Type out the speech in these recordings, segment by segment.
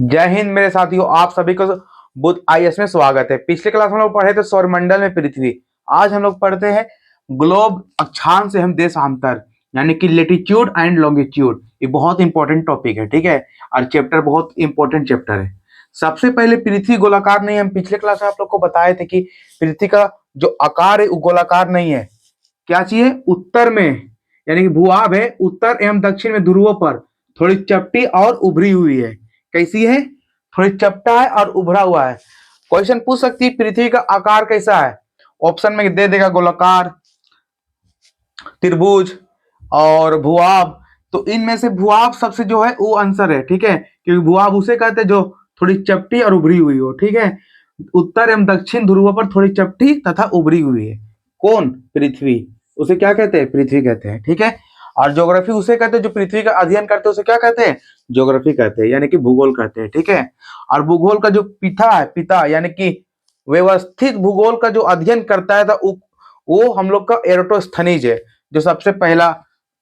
जय हिंद मेरे साथियों, आप सभी को बुध आईएएस में स्वागत है। पिछले क्लास में हम लोग पढ़े थे सौरमंडल में पृथ्वी। आज हम लोग पढ़ते हैं ग्लोब, अक्षांश से हम देशांतर, यानी कि लेटीट्यूड एंड लॉन्गिट्यूड। ये बहुत इंपॉर्टेंट टॉपिक है, ठीक है। और चैप्टर बहुत इंपॉर्टेंट चैप्टर है। सबसे पहले पृथ्वी गोलाकार नहीं है। हम पिछले क्लास में आप लोग को बताए थे कि पृथ्वी का जो आकार है वो गोलाकार नहीं है। क्या चाहिए? उत्तर में, यानी कि भूभाग है, उत्तर एवं दक्षिण में ध्रुवों पर थोड़ी चपटी और उभरी हुई है। कैसी है? थोड़ी चपटा है और उभरा हुआ है। क्वेश्चन पूछ सकती है पृथ्वी का आकार कैसा है। ऑप्शन में दे देगा गोलाकार, त्रिभुज और भूभाग। तो इनमें से भूभाग सबसे जो है वो आंसर है, ठीक है, क्योंकि भूभाग उसे कहते हैं जो थोड़ी चपटी और उभरी हुई हो, ठीक है। उत्तर एवं दक्षिण ध्रुवों पर थोड़ी चपटी तथा उभरी हुई है। कौन? पृथ्वी। उसे क्या कहते हैं? पृथ्वी कहते हैं, ठीक है। और ज्योग्राफी उसे कहते हैं जो पृथ्वी का अध्ययन करते हैं, उसे क्या कहते हैं? ज्योग्राफी कहते हैं, यानी कि भूगोल कहते हैं, ठीक है। और भूगोल का जो पिता है, पिता यानी कि व्यवस्थित भूगोल का जो अध्ययन करता है वो हम लोग का एरोटोस्थनीज है, जो सबसे पहला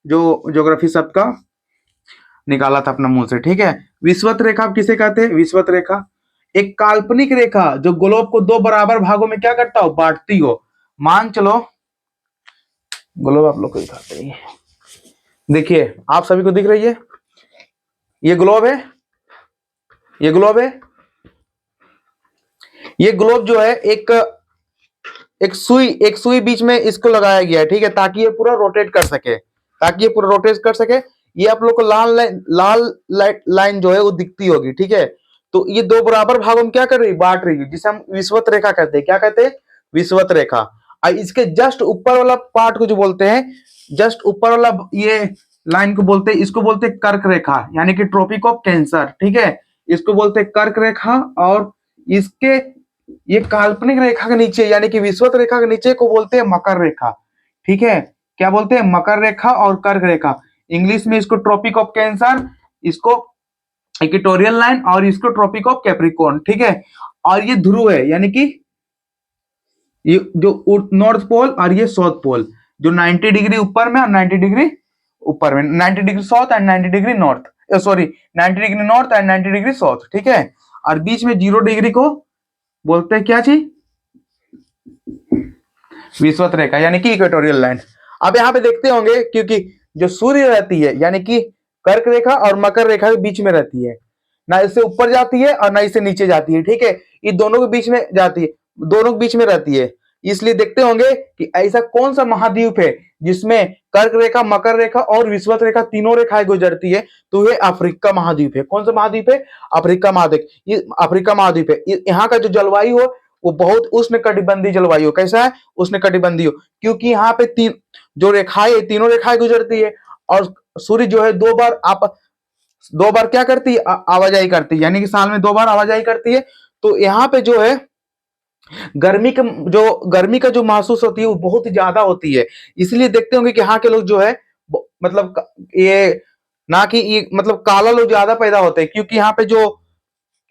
जो ज्योग्राफी शब्द का निकाला था अपना मुंह से, ठीक है। विषुवत रेखा किसे कहते हैं? विषुवत रेखा एक काल्पनिक रेखा जो ग्लोब को दो बराबर भागों में क्या करता हो? बांटती हो। मान चलो ग्लोब आप लोग को दिखाते हैं, देखिए आप सभी को दिख रही है, ये ग्लोब है, ये ग्लोब है। ये ग्लोब जो है एक सुई बीच में इसको लगाया गया है, ठीक है, ताकि ये पूरा रोटेट कर सके, ताकि ये पूरा रोटेट कर सके। ये आप लोग को लाल लाइन जो है वो दिखती होगी, ठीक है। तो ये दो बराबर भागों में क्या कर रही है? बांट रही है, जिसे हम विषुवत रेखा कहते हैं। क्या कहते हैं? विषुवत रेखा। और इसके जस्ट ऊपर वाला पार्ट को जो बोलते हैं, जस्ट ऊपर वाला ये लाइन को बोलते हैं, इसको बोलते हैं कर्क रेखा, यानी कि ट्रॉपिक ऑफ कैंसर, ठीक है। इसको बोलते हैं कर्क रेखा। और इसके ये काल्पनिक रेखा के नीचे, यानी कि विषुवत रेखा के नीचे को बोलते हैं मकर रेखा, ठीक है। क्या बोलते हैं? मकर रेखा और कर्क रेखा। इंग्लिश में इसको ट्रॉपिक ऑफ कैंसर, इसको इक्वेटोरियल लाइन, और इसको ट्रॉपिक ऑफ कैप्रिकॉर्न, ठीक है। और ये ध्रुव है, यानी कि ये जो नॉर्थ पोल और ये साउथ पोल, जो 90 डिग्री ऊपर में और 90 डिग्री ऊपर में, 90 degree south and 90 degree north, sorry 90 degree north and 90 degree south, ठीक है। और बीच में 0 डिग्री को बोलते हैं क्या चीज? विषुवत रेखा, यानी कि इक्वेटोरियल लाइन। अब यहाँ पे देखते होंगे, क्योंकि जो सूर्य रहती है, यानी कि कर्क रेखा और मकर रेखा के बीच में रहती है, ना इससे ऊपर जाती है और ना इससे नीचे जाती है, ठीक है। ये दोनों के बीच में जाती है, दोनों के बीच में रहती है। इसलिए देखते होंगे कि ऐसा कौन सा महाद्वीप है जिसमें कर्क रेखा, मकर रेखा और विषुवत रेखा तीनों रेखाएं गुजरती है? तो ये अफ्रीका महाद्वीप है। कौन सा महाद्वीप है? अफ्रीका महाद्वीप। ये अफ्रीका महाद्वीप है। यहाँ का जो जलवायु हो वो बहुत उष्णकटिबंधीय जलवायु। कैसा है? उष्णकटिबंधीय। क्योंकि यहाँ पे तीन जो रेखाएं, तीनों रेखाएं गुजरती है, और सूर्य जो है दो बार क्या करती है? आवाजाही करती है, यानी कि साल में 2 बार आवाजाही करती है। तो यहाँ पे जो है गर्मी का जो महसूस होती है वो बहुत ही ज्यादा होती है। इसलिए देखते होंगे कि यहाँ के लोग जो है मतलब ये ना कि ये मतलब काला लोग ज्यादा पैदा होते हैं, क्योंकि यहाँ पे जो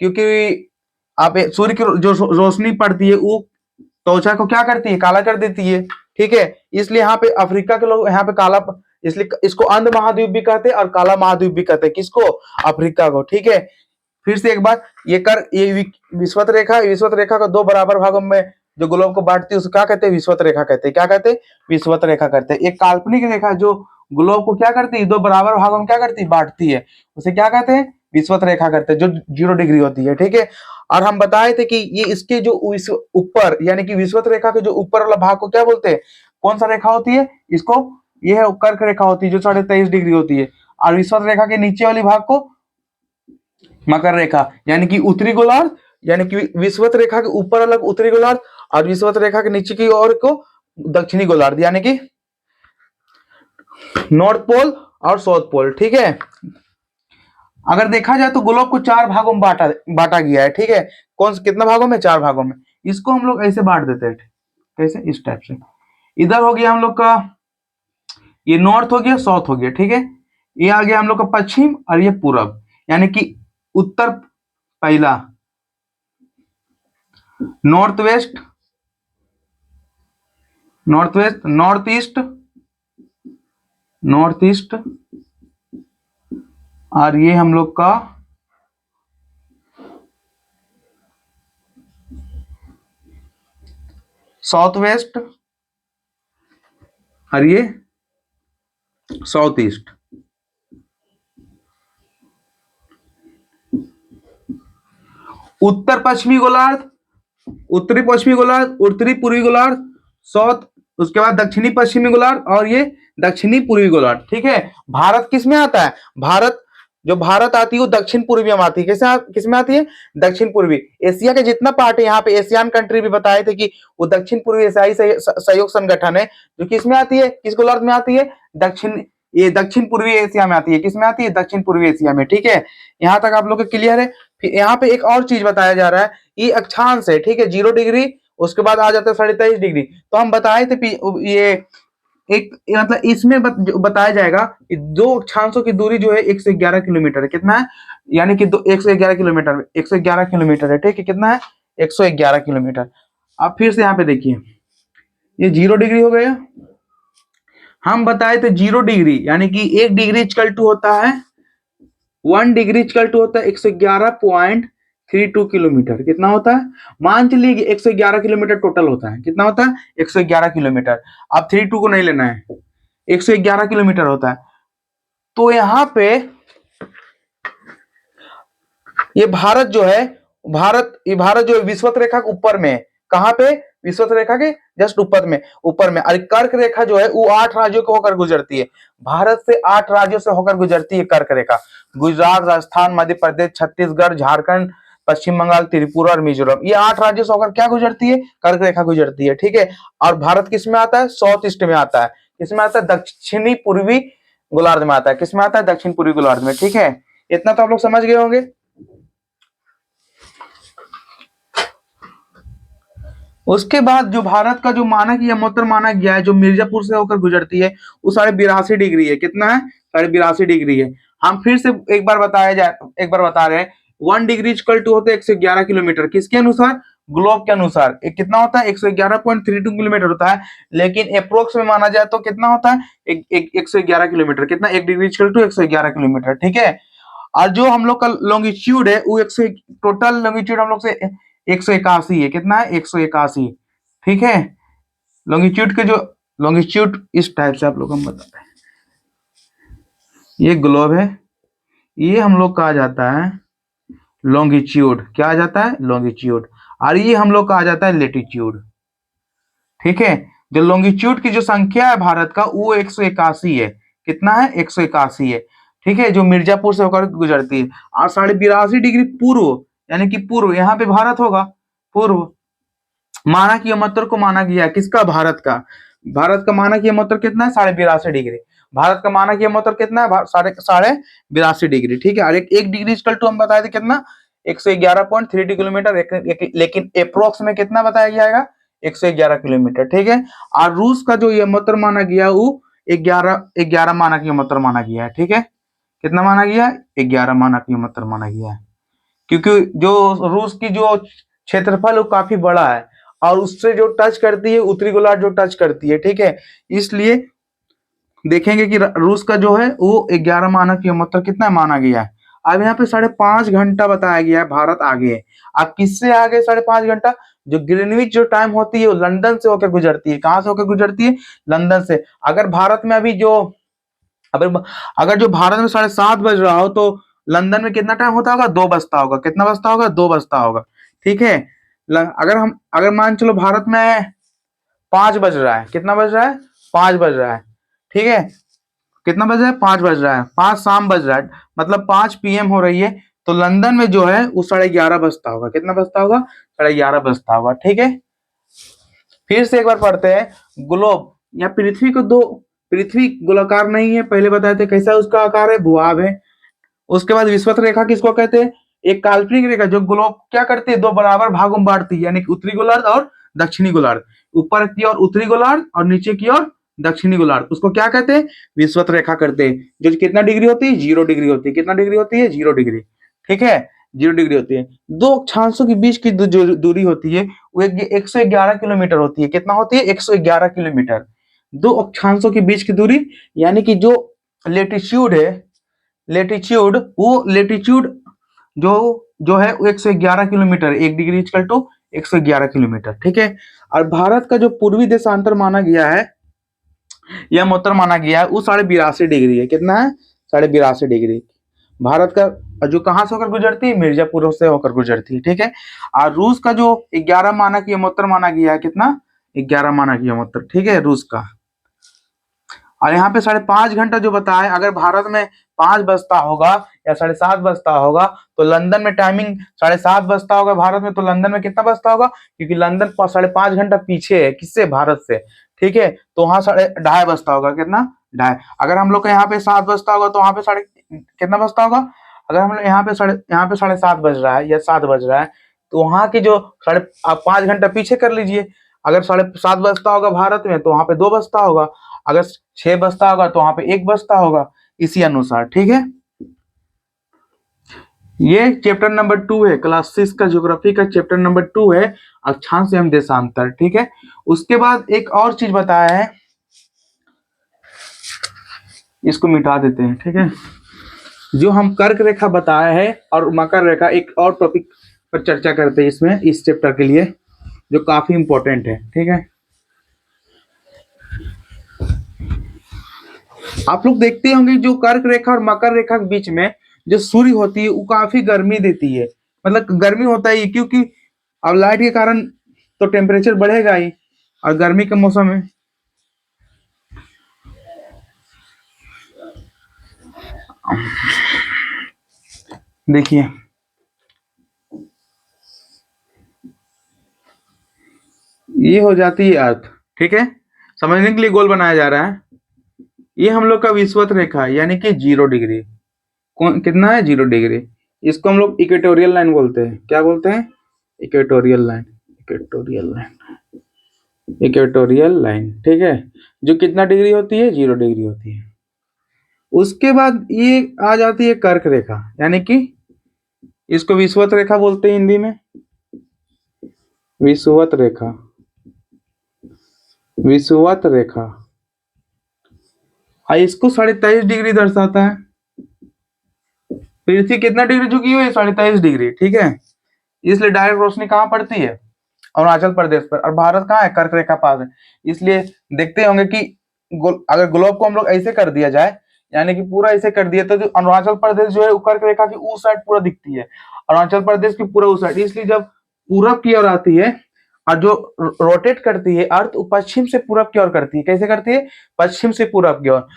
क्योंकि आप सूर्य की जो रोशनी पड़ती है वो त्वचा को क्या करती है? काला कर देती है, ठीक है। इसलिए यहाँ पे अफ्रीका के लोग यहाँ पे काला, इसलिए इसको अंध महाद्वीप भी कहते हैं और काला महाद्वीप भी कहते हैं। किसको? अफ्रीका को, ठीक है। फिर से एक बार, ये विषुवत रेखा को दो बराबर भागों में जो ग्लोब को बांटती है उसे क्या कहते हैं? विषुवत रेखा कहते हैं। क्या कहते हैं? विषुवत रेखा कहते हैं। एक काल्पनिक रेखा जो ग्लोब को क्या करती है? दो बराबर भागों में क्या करती है? बांटती है, उसे क्या कहते हैं? विषुवत रेखा करते हैं, जो 0 डिग्री होती है, ठीक है। और हम बताए थे कि ये इसके जो ऊपर, यानी कि विषुवत रेखा के जो ऊपर वाला भाग को क्या बोलते हैं? कौन सा रेखा होती है? इसको ये है कर्क रेखा होती है, जो 23.5 डिग्री होती है। और विषुवत रेखा के नीचे वाली भाग को मकर रेखा, यानी कि उत्तरी गोलार्ध, यानी कि विषुवत रेखा के ऊपर अलग उत्तरी गोलार्ध और विषुवत रेखा के नीचे की ओर को दक्षिणी गोलार्ध, यानी कि नॉर्थ पोल और साउथ पोल, ठीक है। अगर देखा जाए तो ग्लोब को 4 भागों में बांटा गया है, ठीक है। कितना भागों में? 4 भागों में। इसको हम लोग ऐसे बांट देते हैं, कैसे? इस टाइप से। इधर हो गया हम लोग का, ये नॉर्थ हो गया, साउथ हो गया, ठीक है। ये आ गया हम लोग का पश्चिम और ये पूरब, यानी कि उत्तर पहला, north west, north east, north east, और ये हम लोग का साउथ वेस्ट और ये साउथ ईस्ट। उत्तर पश्चिमी गोलार्ध, उत्तरी पश्चिमी गोलार्ध, उत्तरी पूर्वी गोलार्ध, साउथ, उसके बाद दक्षिणी पश्चिमी गोलार्ध और ये दक्षिणी पूर्वी गोलार्ध। ठीक है, भारत किस में आता है? भारत, जो भारत आती है वो दक्षिण पूर्वी में आती है। किस में आती है? दक्षिण पूर्वी। एशिया के जितना पार्ट है, यहाँ पे एशियान कंट्री भी बताए थे कि वो दक्षिण पूर्वी एशियाई सहयोग संगठन है, जो किस में आती है, किस गोलार्ध में आती है? दक्षिण, ये दक्षिण पूर्वी एशिया में आती है। किस में आती है? दक्षिण पूर्वी एशिया में। ठीक है, यहाँ तक आप लोग को क्लियर है। फिर यहाँ पे एक और चीज बताया जा रहा है, ये अक्षांश है। ठीक है, 0 डिग्री, उसके बाद आ जाता है 23.5 डिग्री। तो हम बताए थे ये एक, मतलब इसमें बताया जाएगा कि दो अक्षांशों की दूरी जो है 111 किलोमीटर है। कितना है? यानी कि 111 किलोमीटर, 111 किलोमीटर है। ठीक है, कितना है? 111 किलोमीटर। अब फिर से यहाँ पे देखिए, ये 0 डिग्री हो गया। हम बताए थे 0 डिग्री यानी कि 1 डिग्री इक्वल टू होता है 1 डिग्री इक्वल टू होता है 111.32 किलोमीटर। कितना होता है? मान चलिए 111 किलोमीटर टोटल होता है। कितना होता है? 111 किलोमीटर। अब 32 को नहीं लेना है, 111 किलोमीटर होता है। तो यहाँ पे ये भारत जो है, ये भारत जो है विषुवत रेखा के ऊपर में है। कहाँ पे? विषुवत रेखा के जस्ट ऊपर में, और कर्क रेखा जो है वो 8 राज्यों को होकर गुजरती है। भारत से 8 राज्यों से होकर गुजरती है कर्क रेखा। गुजरात, राजस्थान, मध्य प्रदेश, छत्तीसगढ़, झारखंड, पश्चिम बंगाल, त्रिपुरा और मिजोरम, ये 8 राज्यों से होकर क्या गुजरती है? कर्क रेखा गुजरती है। ठीक है, और भारत किस में आता है? साउथ ईस्ट में आता है। किसमें आता है? दक्षिणी पूर्वी गोलार्ध में आता है। किसमें आता है? दक्षिण पूर्वी गोलार्ध में। ठीक है, इतना तो आप लोग समझ गए होंगे। उसके बाद जो भारत का जो मानक यमोत्तर माना गया है, जो मिर्जापुर से होकर गुजरती है, वो 82.5 डिग्री है। कितना है? 82.5 डिग्री है। हम फिर से एक बार बता रहे हैं, 1 डिग्री इक्वल टू होता है 111 किलोमीटर। किसके अनुसार? ग्लोब के अनुसार। कितना होता है? 111.32 किलोमीटर होता है, लेकिन अप्रोक्स में माना जाए तो कितना होता है? 111 किलोमीटर। कितना? 1 डिग्री इक्वल टू 111 किलोमीटर। ठीक है, और जो हम लोग का लॉन्गिट्यूड है वो टोटल लॉन्गिट्यूड हम लोग से 181 है। कितना है? 181। ठीक है, लॉन्गिट्यूड के जो लॉन्गिट्यूड इस टाइप से आप लोग हम बताते हैं, ये ग्लोब है, ये हम लोग कहा जाता है लॉन्गिट्यूड। क्या आ जाता है? लॉन्गिट्यूड। और ये हम लोग कहा जाता है लेटीट्यूड। ठीक है, जो लॉन्गिट्यूड की जो संख्या है भारत का वो 181 है। कितना है? 181 है। ठीक है, जो मिर्जापुर से होकर गुजरती है। और 82.5 डिग्री पूर्व, यानी कि पूर्व, यहाँ पे भारत होगा पूर्व। मानक यमोत्तर को माना गया है किसका? भारत का। भारत का मानक यमोत्तर कितना है? 82.5 डिग्री। भारत का मानक यमोत्तर कितना है? 82.5 डिग्री। ठीक है, और एक डिग्री इक्वल टू हम बताए थे कितना? 111.32 किलोमीटर। लेकिन अप्रोक्स में कितना बताया जाएगा? 111 किलोमीटर। ठीक है, और रूस का जो यमोत्तर माना गया वो 11 मानक यमोत्तर माना गया है। ठीक है, कितना माना गया? 11 मानक यमोत्तर माना गया है, क्योंकि जो रूस की जो क्षेत्रफल वो काफी बड़ा है, और उससे जो टच करती है उत्तरी गोलार्ध जो टच करती है। ठीक है, इसलिए देखेंगे कि रूस का जो है वो 11 मानक यमोत्तर कितना माना गया है। अब यहाँ पे 5.5 घंटा बताया गया है भारत आगे है। अब किससे आगे 5.5 घंटा? जो ग्रीनविच जो टाइम होती है वो लंदन से होकर गुजरती है। कहां से होकर गुजरती है? लंदन से। अगर भारत में अभी जो अगर जो भारत में 7:30 बज रहा हो, तो लंदन में कितना टाइम होता होगा? 2 बजता होगा। कितना बजता होगा? 2 बजता होगा। ठीक है, अगर मान चलो भारत में 5 बज रहा है, कितना बज रहा है? 5 बज रहा है। ठीक है, कितना बज रहा है? 5 बज रहा है, 5 शाम बज रहा है, मतलब 5 PM हो रही है। तो लंदन में जो है वो 11:30 बजता होगा। कितना बजता होगा? 11:30 बजता होगा। ठीक है, फिर से एक बार पढ़ते हैं। ग्लोब या पृथ्वी गोलाकार नहीं है, पहले बताए थे कैसा उसका आकार है? भूभाग है। उसके बाद विषुवत रेखा किसको कहते हैं? एक काल्पनिक रेखा जो ग्लोब क्या करती है? 2 बराबर भागों में बांटती है, यानी कि उत्तरी गोलार्ध और दक्षिणी गोलार्ध। ऊपर की ओर उत्तरी गोलार्ध और नीचे की ओर दक्षिणी गोलार्ध, उसको क्या कहते हैं? विषुवत रेखा करते हैं। जो कितना डिग्री होती है? 0 डिग्री होती है। कितना डिग्री होती है? 0 डिग्री। ठीक है, 0 डिग्री होती है। दो अक्षांशों के बीच की जो दूरी होती है वो 111 किलोमीटर होती है। कितना होती है? 111 किलोमीटर। दो अक्षांशों के बीच की दूरी, यानी कि जो लेटीट्यूड है, लेटीट्यूड जो जो है 111 kilometre, 1 degree equal to 111 kilometre, ठीक है। और भारत का जो पूर्वी देशांतर माना गया है या उत्तर माना गया है वो 82.5 डिग्री है। कितना है? 82.5 डिग्री। भारत का जो कहाँ से होकर गुजरती है? मिर्जापुर से होकर गुजरती है, ठीक है। और रूस का जो 11 मानक यमोत्तर माना गया है, कितना? 11 मानक यमोत्तर, ठीक है, रूस का। और यहाँ पे 5.5 घंटा जो बताया, अगर भारत में 5 बजता होगा या 7:30 बजता होगा तो लंदन में टाइमिंग 7:30 बजता होगा भारत में, तो लंदन में कितना बजता होगा? क्योंकि लंदन 5.5 घंटा पीछे है, किससे? भारत से, ठीक है। तो वहां 2:30 बजता होगा, कितना? 2:30। अगर हम लोग का यहाँ पे 7 बजता होगा तो वहां पे कितना बजता होगा? अगर हम लोग यहाँ पे 7:30 बज रहा है या 7 बज रहा है तो वहां की जो आप 5 घंटा पीछे कर लीजिए। अगर 7:30 बजता होगा भारत में तो वहां पे 2 बजता होगा, अगर 6 बजता होगा तो वहां पे 1 बजता होगा, इसी अनुसार, ठीक है। ये चैप्टर नंबर 2 है, क्लास 6 का ज्योग्राफी का चैप्टर नंबर 2 है, अक्षांश एवं देशांतर, ठीक है। उसके बाद एक और चीज बताया है, इसको मिटा देते हैं, ठीक है। जो हम कर्क रेखा बताया है और मकर रेखा, एक और टॉपिक पर चर्चा करते हैं इसमें, इस चैप्टर के लिए, जो काफी इंपॉर्टेंट है, ठीक है। आप लोग देखते होंगे जो कर्क रेखा और मकर रेखा के बीच में जो सूर्य होती है वो काफी गर्मी देती है, मतलब गर्मी होता है क्योंकि अब लाइट के कारण तो टेम्परेचर बढ़ेगा ही, और गर्मी के मौसम में देखिए ये हो जाती है अर्थ, ठीक है। समझने के लिए गोल बनाया जा रहा है। ये हम लोग का विषुवत रेखा है, यानी कि 0 डिग्री। कितना है? 0 डिग्री। इसको हम लोग इक्वेटोरियल लाइन बोलते हैं। क्या बोलते हैं? Equatorial line, equatorial line, equatorial line, ठीक है। जो कितना डिग्री होती है? 0 डिग्री होती है। उसके बाद ये आ जाती है कर्क रेखा, यानी कि इसको विषुवत रेखा बोलते हैं हिंदी में, विषुवत रेखा, विषुवत रेखा। इसको 23.5 डिग्री दर्शाता है। पृथ्वी कितना डिग्री झुकी हुई है? 23.5 डिग्री, ठीक है। इसलिए डायरेक्ट रोशनी कहाँ पड़ती है? अरुणाचल प्रदेश पर। और भारत कहाँ है? कर्क रेखा पास है। इसलिए देखते होंगे कि अगर ग्लोब को हम लोग ऐसे कर दिया जाए, यानी कि पूरा ऐसे कर दिया, तो जो अरुणाचल प्रदेश जो है कर्क रेखा की उस साइड पूरा दिखती है, अरुणाचल प्रदेश की पूरा उस साइड। इसलिए जब पूरब की ओर आती है और जो रोटेट करती है अर्थ, पश्चिम से पूरब की ओर करती है। कैसे करती है? पश्चिम से पूरब की ओर।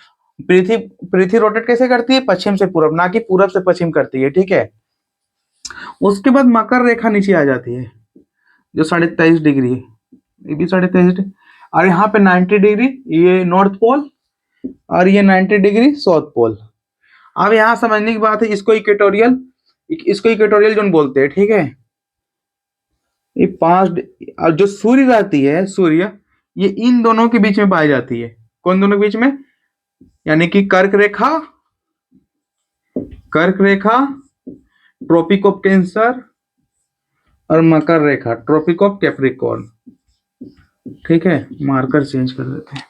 पृथ्वी पृथ्वी रोटेट कैसे करती है? पश्चिम से पूरब, ना कि पूरब से पश्चिम करती है, ठीक है। उसके बाद मकर रेखा नीचे आ जाती है, जो 23.5 डिग्री है, ये भी 23.5। और यहाँ पे 90 डिग्री ये नॉर्थ पोल, और ये 90 डिग्री साउथ पोल। अब यहाँ समझने की बात है, इसको इक्वेटोरियल जोन बोलते हैं, ठीक है। ये 5 और जो सूर्य रहती है, सूर्य, ये इन दोनों के बीच में पाई जाती है। कौन दोनों के बीच में? यानी कि कर्क रेखा, कर्क रेखा, ट्रॉपिक ऑफ कैंसर, और मकर रेखा, ट्रॉपिक ऑफ कैप्रिकॉर्न, ठीक है। मार्कर चेंज कर देते हैं।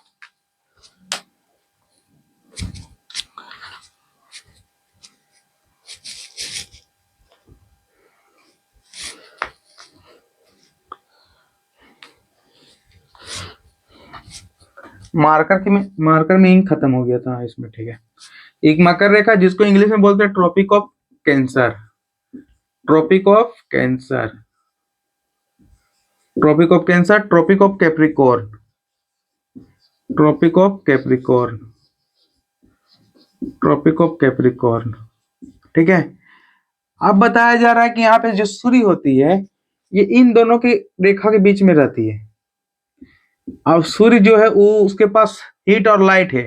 मार्कर में इंक खत्म हो गया था इसमें, ठीक है। एक मकर रेखा जिसको इंग्लिश में बोलते हैं Tropic of Cancer, Tropic of Cancer, Tropic of Cancer, Tropic of Capricorn, Tropic of Capricorn, Tropic of Capricorn, ठीक है। अब बताया जा रहा है कि यहाँ पे जो सूर्य होती है ये इन दोनों की रेखा के बीच में रहती है। अब सूर्य जो है वो उसके पास हीट और लाइट है।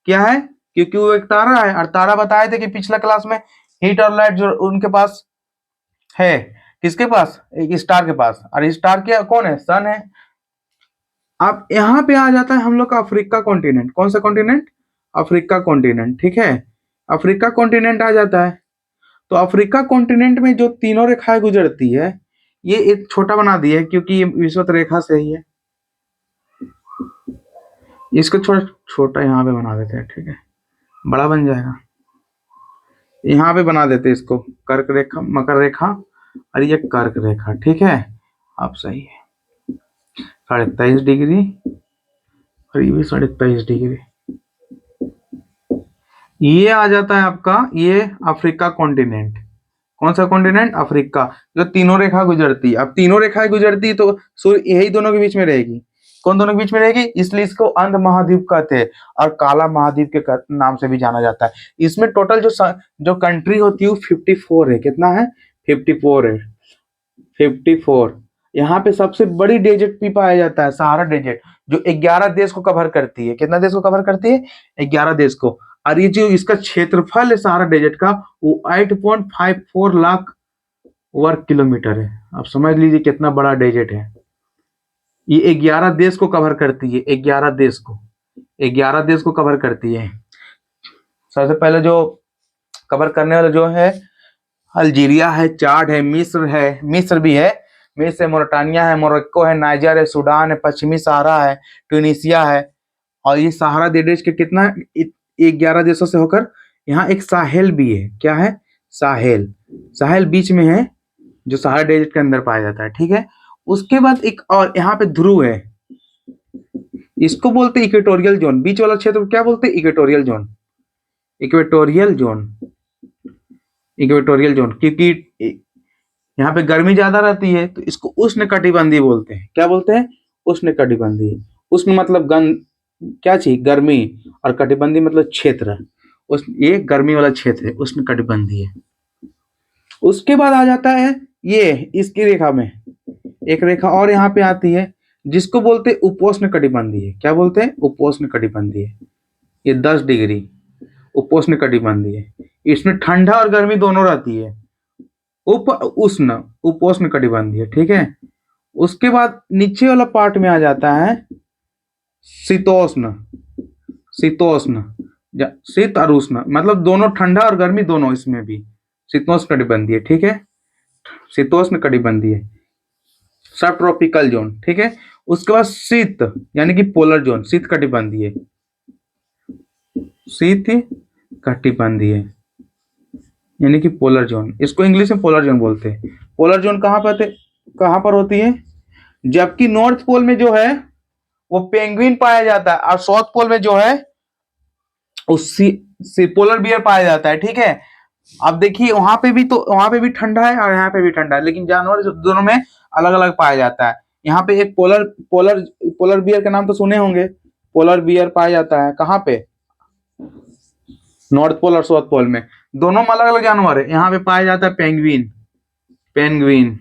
क्या है? क्योंकि वो एक तारा है, और तारा बताए थे कि पिछला क्लास में हीट और लाइट जो उनके पास है, किसके पास? एक स्टार के पास। और स्टार क्या कौन है? सन है। अब यहाँ पे आ जाता है हम लोग का अफ्रीका कॉन्टिनेंट। कौन सा कॉन्टिनेंट? अफ्रीका कॉन्टिनेंट, ठीक है। अफ्रीका कॉन्टिनेंट आ जाता है। तो अफ्रीका कॉन्टिनेंट में जो तीनों रेखाएं गुजरती है, ये एक छोटा बना दिया है क्योंकि ये विषुवत रेखा से ही है। इसको छोटा यहाँ पे बना देते हैं, ठीक है, बड़ा बन जाएगा। यहाँ पे बना देते हैं इसको कर्क रेखा, मकर रेखा, और ये कर्क रेखा, ठीक है। आप सही है, 23.5 डिग्री और ये भी 23.5 डिग्री। ये आ जाता है आपका, ये अफ्रीका कॉन्टिनेंट। कौन सा कॉन्टिनेंट? अफ्रीका। जो तीनों रेखा गुजरती है, अब तीनों रेखाएं गुजरती है तो सूर्य यही दोनों के बीच में रहेगी। कौन दोनों के बीच में रहेगी? इसलिए इसको अंध महाद्वीप कहते हैं और काला महाद्वीप के नाम से भी जाना जाता है। इसमें टोटल जो कंट्री होती है 54 है। कितना है? 54 है। 54। यहाँ पे सबसे बड़ी डेजर्ट भी पाया जाता है, सहारा डेजर्ट, जो 11 देश को कवर करती है। कितना देश को कवर करती है? 11 देश को। और ये जो इसका क्षेत्रफल है सहारा डेजर्ट का, वो 8.54 लाख वर्ग किलोमीटर है। आप समझ लीजिए कितना बड़ा डेजर्ट है। ये 11 देश को कवर करती है, 11 देश को, 11 देश को कवर करती है। सबसे पहले जो कवर करने वाला जो है अल्जीरिया है, चाड है, मिस्र भी है, मिस्र है, मोरटानिया है, मोरक्को है, नाइजर है, सूडान है, पश्चिमी सहारा है, ट्यूनीसिया है। और ये सहारा देश के कितना 11 देशों से होकर यहाँ एक साहेल भी है। क्या है? साहेल। साहेल बीच में है, जो सहारा डेजर्ट के अंदर पाया जाता है। ठीक है। उसके बाद एक और यहाँ पे ध्रुव है, इसको बोलते हैं इक्वेटोरियल जोन। बीच वाला क्षेत्र को क्या बोलते हैं? Equatorial zone. Equatorial zone, equatorial zone, क्योंकि यहाँ पे गर्मी ज्यादा रहती है तो इसको उष्णकटिबंधीय बोलते हैं। क्या बोलते हैं? उष्णकटिबंधीय। उष्ण मतलब क्या चीज? गर्मी, और कटिबंधीय मतलब क्षेत्र। ये गर्मी वाला क्षेत्र है, उष्णकटिबंधीय। उसके बाद आ जाता है ये इसकी रेखा में एक रेखा और यहाँ पे आती है, जिसको बोलते हैं उपोष्ण कटिबंधीय। क्या बोलते हैं? उपोष्ण कटिबंधीय। ये 10 डिग्री उपोष्ण कटिबंधीय। इसमें ठंडा और गर्मी दोनों रहती है। उष्ण उपोष्ण कटिबंधीय। ठीक है। उसके बाद नीचे वाला पार्ट में आ जाता है शीतोष्ण। शीतोष्ण, शीत और उष्ण मतलब दोनों, ठंडा और गर्मी दोनों इसमें भी। शीतोष्ण कटिबंधीय। ठीक है। शीतोष्ण कटिबंधीय, सब ट्रॉपिकल जोन। ठीक है। उसके बाद शीत यानी कि पोलर जोन, शीत कटिबंधीय। शीत कटिबंधीय यानी कि पोलर जोन, इसको इंग्लिश में पोलर जोन बोलते हैं। पोलर जोन कहाँ पर होती है? जबकि नॉर्थ पोल में जो है वो पेंगुइन पाया जाता है, और साउथ पोल में जो है उसी पोलर बियर पाया जाता है। ठीक है। अब देखिए वहां पे भी ठंडा है और यहाँ पे भी ठंडा है, लेकिन जानवर दोनों में अलग अलग पाया जाता है। यहाँ पे एक पोलर बियर का नाम तो सुने होंगे। पोलर बियर पाया जाता है कहाँ पे? नॉर्थ पोल और साउथ पोल में, दोनों में अलग अलग जानवर है। यहाँ पे पाया जाता है पेंगुइन। पेंगुइन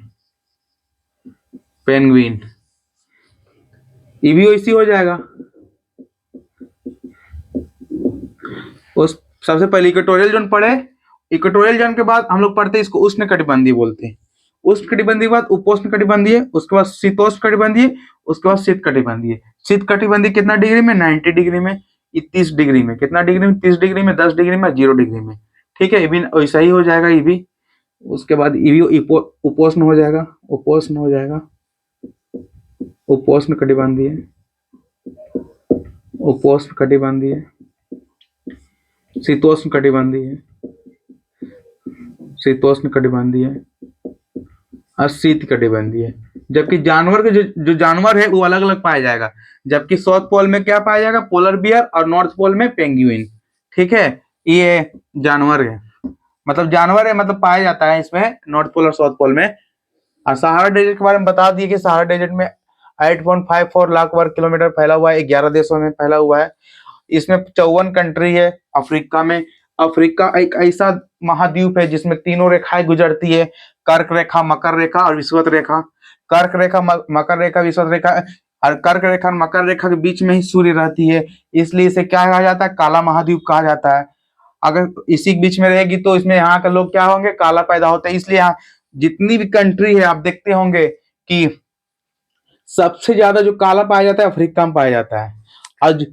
पेंगुइन ये भी वैसी हो जाएगा। उस सबसे पहले इक्वेटोरियल जोन पढ़े। इक्वेटोरियल जोन के बाद हम लोग पढ़ते हैं इसको उष्ण कटिबंधीय बोलते हैं। उष्ण कटिबंधीय के बाद उपोष्ण कटिबंधीय, उसके बाद शीतोष्ण कटिबंधीय, उसके बाद शीत कटिबंधीय। शीत कटिबंधीय कितना डिग्री में? 90 डिग्री में। 30 डिग्री में। कितना डिग्री में? 30 डिग्री में, 10 डिग्री में, 0 डिग्री में। ठीक है। ये भी वैसा ही हो जाएगा ये भी। उसके बाद ये भी उपोष्ण हो जाएगा। उपोष्ण हो जाएगा, उपोष्ण कटिबंधीय, उपोष्ण कटिबंधीय, शीतोष्ण कटिबंधीय, शीतोष्ण कटिबंधीय और शीत कटिबंधीय। जबकि जानवर के जो जानवर है वो अलग अलग पाया जाएगा। जबकि साउथ पोल में क्या पाया जाएगा? पोलर बियर, और नॉर्थ पोल में पेंगुइन। ठीक है। ये जानवर है, मतलब जानवर है, मतलब पाया जाता है इसमें नॉर्थ पोल और साउथ पोल में। और सहारा डेजर्ट के बारे में बता दिए कि सहारा डेजर्ट में 8.54 लाख वर्ग किलोमीटर फैला हुआ है, 11 देशों में फैला हुआ है। इसमें 54 कंट्री है अफ्रीका में। अफ्रीका एक ऐसा महाद्वीप है जिसमें तीनों रेखाएं गुजरती है, कर्क रेखा, मकर रेखा और विषुवत रेखा। कर्क रेखा, मकर रेखा, विषुवत रेखा, और कर्क रेखा और मकर रेखा के बीच में ही सूर्य रहती है, इसलिए इसे क्या कहा जाता है? काला महाद्वीप कहा जाता है। अगर इसी के बीच में रहेगी तो इसमें यहाँ के लोग क्या होंगे? काला पैदा होते हैं। इसलिए यहाँ जितनी भी कंट्री है आप देखते होंगे कि सबसे ज्यादा जो काला पाया जाता है अफ्रीका में पाया जाता है। और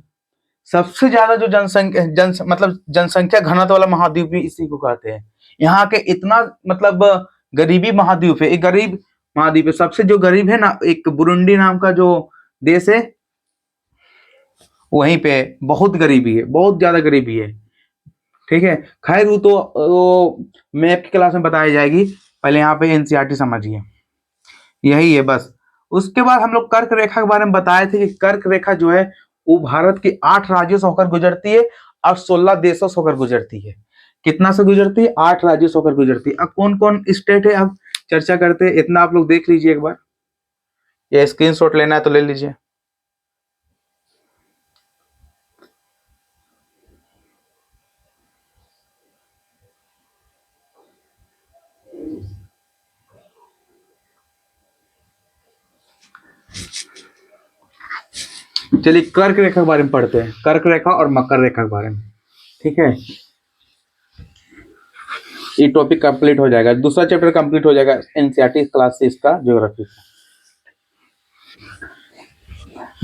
सबसे ज्यादा जो जनसंख्या घनत्व वाला महाद्वीप भी इसी को कहते हैं। यहाँ के इतना मतलब गरीबी महाद्वीप है, एक गरीब महाद्वीप है। सबसे जो गरीब है ना, एक बुरुंडी नाम का जो देश है, वहीं पे बहुत गरीबी है, बहुत ज्यादा गरीबी है। ठीक है। खैर वो तो मैप की क्लास में बताई जाएगी, पहले यहाँ पे एनसीईआरटी समझिए। यही है बस। उसके बाद हम लोग कर्क रेखा के बारे में बताए थे कि कर्क रेखा जो है वो भारत के 8 राज्यों से होकर गुजरती है और 16 देशों से होकर गुजरती है। कितना से गुजरती है? 8 राज्यों से होकर गुजरती है। अब कौन कौन स्टेट है, अब चर्चा करते हैं। इतना आप लोग देख लीजिए एक बार, ये स्क्रीनशॉट लेना है तो ले लीजिए। चलिए कर्क रेखा के बारे में पढ़ते हैं, कर्क रेखा और मकर रेखा के बारे में। ठीक है, ये टॉपिक कंप्लीट हो जाएगा, दूसरा चैप्टर कंप्लीट हो जाएगा एनसीईआरटी क्लास 6 का ज्योग्राफी का।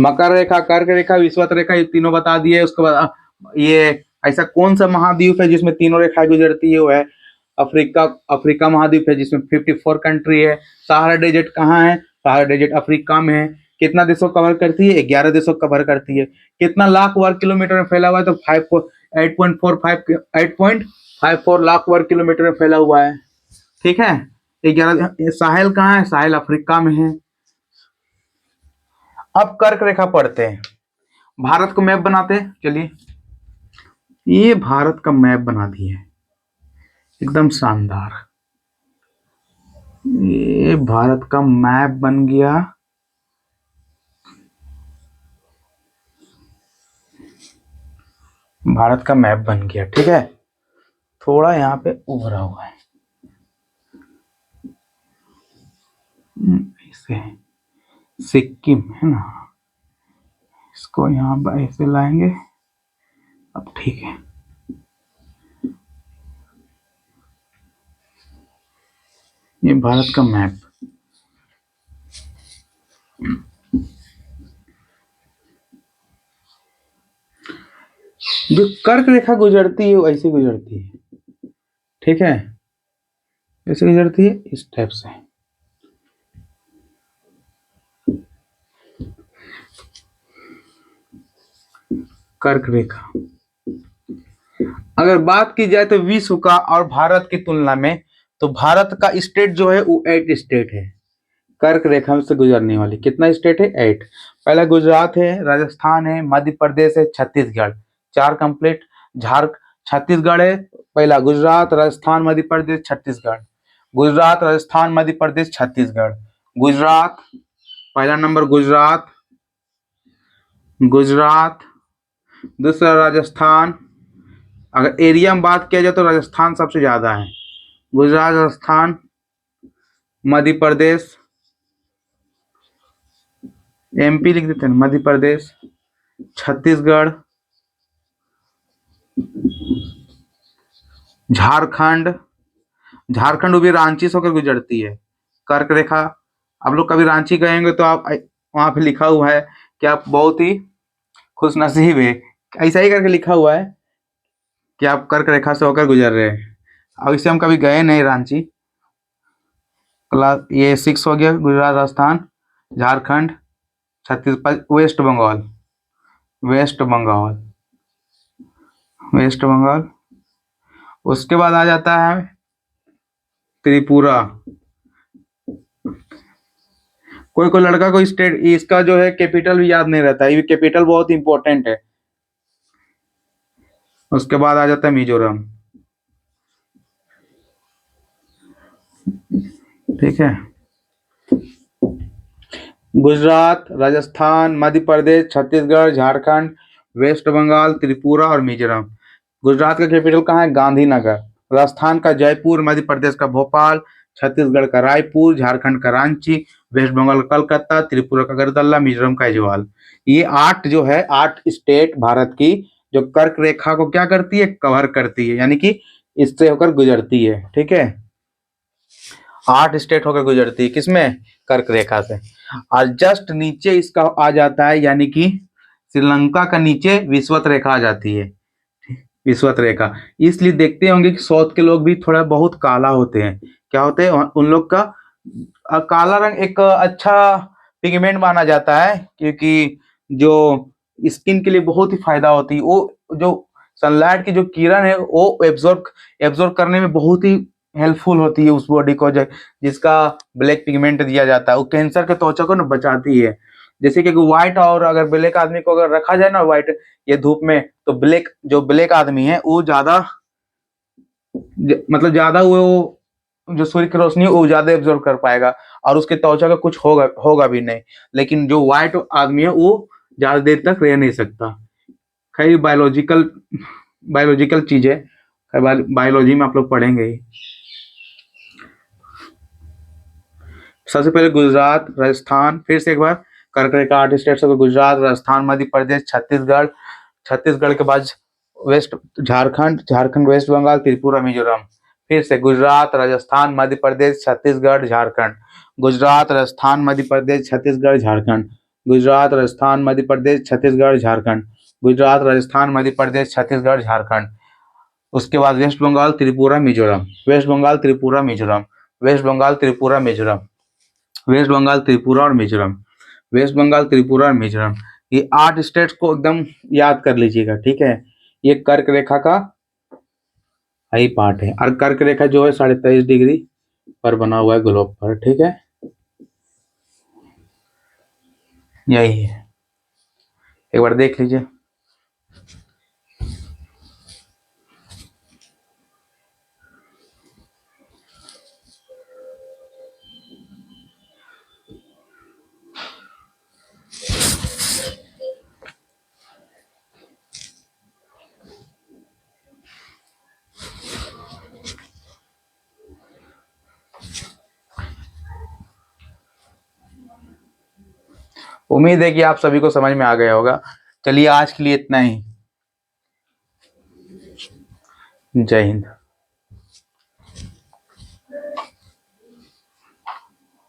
मकर रेखा, कर्क रेखा, विषुवत रेखा, ये तीनों बता दिए। उसके बाद ये ऐसा कौन सा महाद्वीप है जिसमें तीनों रेखाएं गुजरती है? वो है अफ्रीका। अफ्रीका महाद्वीप है जिसमें 54 कंट्री है। सहारा डेजर्ट कहाँ है? सहारा डेजर्ट अफ्रीका में है। कितना देशों कवर करती है? 11 देशों कवर करती है। कितना लाख वर्ग किलोमीटर में फैला हुआ है? तो 8.54 लाख वर्ग किलोमीटर में फैला हुआ है। ठीक है, 11। साहेल कहाँ है? साहेल अफ्रीका में है। अब कर्क रेखा पढ़ते हैं, भारत को मैप बनाते हैं। चलिए, ये भारत का मैप बना दिए, एकदम शानदार। ये भारत का मैप बन गया। भारत का मैप बन गया। ठीक है, थोड़ा यहाँ पे उभरा हुआ है ऐसे, सिक्किम है ना, इसको यहाँ पर ऐसे लाएंगे। अब ठीक है, ये भारत का मैप। जो कर्क रेखा गुजरती है वो ऐसे गुजरती है। ठीक है, ऐसे गुजरती है इस टाइप से। कर्क रेखा अगर बात की जाए तो विश्व का और भारत की तुलना में, तो भारत का स्टेट जो है वो 8 स्टेट है कर्क रेखा से गुजरने वाली। कितना स्टेट है? 8। पहला गुजरात है, राजस्थान है, मध्य प्रदेश है, छत्तीसगढ़। 4 कंप्लीट। छत्तीसगढ़ है पहला, गुजरात, राजस्थान, मध्य प्रदेश, छत्तीसगढ़। गुजरात, राजस्थान, मध्य प्रदेश, छत्तीसगढ़। गुजरात पहला नंबर, गुजरात। गुजरात दूसरा राजस्थान। अगर एरिया में बात किया जाए तो राजस्थान सबसे ज्यादा है। गुजरात, राजस्थान, मध्य प्रदेश, एमपी लिख देते हैं, मध्य प्रदेश, छत्तीसगढ़, झारखंड। झारखंड वो भी रांची से होकर गुजरती है कर्क रेखा। आप लोग कभी रांची गए होंगे तो आप वहां पे लिखा हुआ है कि आप बहुत ही खुश नसीब है, ऐसा ही करके लिखा हुआ है कि आप कर्क रेखा से होकर गुजर रहे हैं। अब इससे हम कभी गए नहीं रांची। क्लास ये 6 हो गया, गुजरात, राजस्थान, झारखंड, छत्तीसगढ़, वेस्ट बंगाल। वेस्ट बंगाल, वेस्ट बंगाल। उसके बाद आ जाता है त्रिपुरा। कोई कोई लड़का को स्टेट इसका जो है कैपिटल भी याद नहीं रहता है, ये कैपिटल बहुत इंपॉर्टेंट है। उसके बाद आ जाता है मिजोरम। ठीक है, गुजरात, राजस्थान, मध्य प्रदेश, छत्तीसगढ़, झारखंड, वेस्ट बंगाल, त्रिपुरा और मिजोरम। गुजरात का कैपिटल कहाँ है? गांधीनगर। राजस्थान का जयपुर, मध्य प्रदेश का भोपाल, छत्तीसगढ़ का रायपुर, झारखंड का रांची, वेस्ट बंगाल का कलकत्ता, त्रिपुरा का अगरतला, मिजोरम का इजवाल। ये 8 जो है, 8 स्टेट भारत की जो कर्क रेखा को क्या करती है? कवर करती है, यानी कि इससे होकर गुजरती है। ठीक है, 8 स्टेट होकर गुजरती है, किसमें? कर्क रेखा से। और जस्ट नीचे इसका आ जाता है, यानी कि श्रीलंका का नीचे विषुवत रेखा आ जाती है। विषुवत रेखा इसलिए देखते होंगे कि साउथ के लोग भी थोड़ा बहुत काला होते हैं। क्या होते हैं उन लोग का? काला रंग एक अच्छा पिगमेंट माना जाता है, क्योंकि जो स्किन के लिए बहुत ही फायदा होती है। वो जो सनलाइट की जो किरण है वो एब्जॉर्ब करने में बहुत ही हेल्पफुल होती है उस बॉडी को, जिसका ब्लैक पिगमेंट दिया जाता है, वो कैंसर के त्वचा को ना बचाती है। जैसे कि व्हाइट और अगर ब्लैक आदमी को अगर रखा जाए ना व्हाइट ये धूप में, तो ब्लैक आदमी है वो ज्यादा मतलब ज्यादा वो जो सूर्य की रोशनी है वो ज्यादा एब्जॉर्ब कर पाएगा और उसके त्वचा का कुछ होगा होगा भी नहीं। लेकिन जो व्हाइट आदमी है वो ज्यादा देर तक रह नहीं सकता। खैर बायोलॉजिकल बायोलॉजिकल चीज है, बायोलॉजी में आप लोग पढ़ेंगे ही। सबसे पहले गुजरात, राजस्थान, फिर से एक बार कर्क रेखा 8 स्टेट्स हो गए, गुजरात, राजस्थान, मध्य प्रदेश, छत्तीसगढ़, छत्तीसगढ़ के बाद वेस्ट झारखंड, झारखंड, वेस्ट बंगाल, त्रिपुरा, मिजोरम। फिर से गुजरात, राजस्थान, मध्य प्रदेश, छत्तीसगढ़, झारखंड, गुजरात, राजस्थान, मध्य प्रदेश, छत्तीसगढ़, झारखंड, गुजरात, राजस्थान, मध्य प्रदेश, छत्तीसगढ़, झारखंड, गुजरात, राजस्थान, मध्य प्रदेश, छत्तीसगढ़, झारखंड। उसके बाद वेस्ट बंगाल, त्रिपुरा, मिजोरम, वेस्ट बंगाल, त्रिपुरा, मिजोरम, वेस्ट बंगाल, त्रिपुरा, मिजोरम, वेस्ट बंगाल, त्रिपुरा और मिजोरम, वेस्ट बंगाल, त्रिपुरा और मिजोरम। ये 8 स्टेट्स को एकदम याद कर लीजिएगा, ठीक है। ये कर्क रेखा का यही पार्ट है और कर्क रेखा जो है 23.5 डिग्री पर बना हुआ है ग्लोब पर, ठीक है। यही है, एक बार देख लीजिए। उम्मीद है कि आप सभी को समझ में आ गया होगा। चलिए आज के लिए इतना ही। जय हिंद।